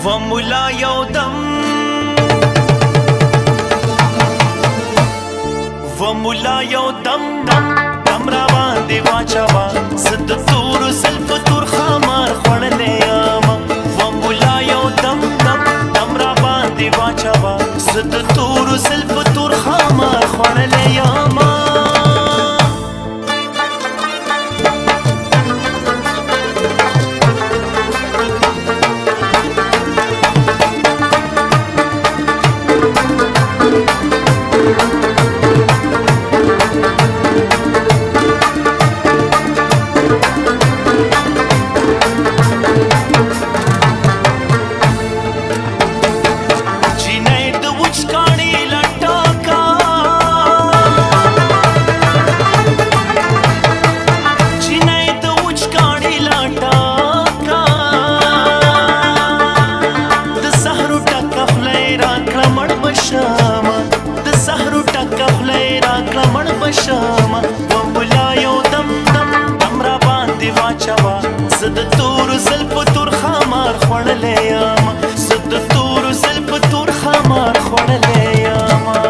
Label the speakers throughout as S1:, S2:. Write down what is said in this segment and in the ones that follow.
S1: وملا یودم وملا یودم دم را باندې واچوا زد تور زلف تور خمار خړلې یما وملا یودم دم را باندې واچوا زد تور زلف تور خمار خړلې یما شما وملا یودم دم را باندې واچوا زد تور زلف تور خمار خړلې یما زد تور زلف تور خمار خړلې یما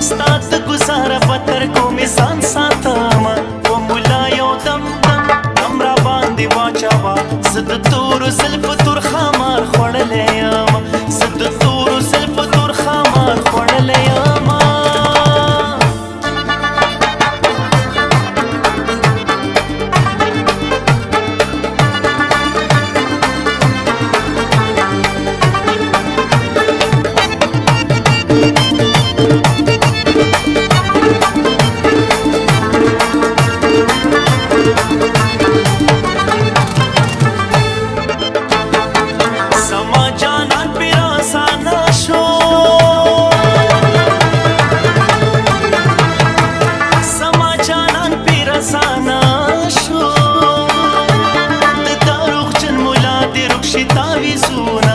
S1: ستاد گزاره پتر کو می ځان ساتم وملا یودم دم را باندې واچوا زد تور زلف تور خمار خړلې یما زد تور زلف تور خمار خړلې یما تعویذونه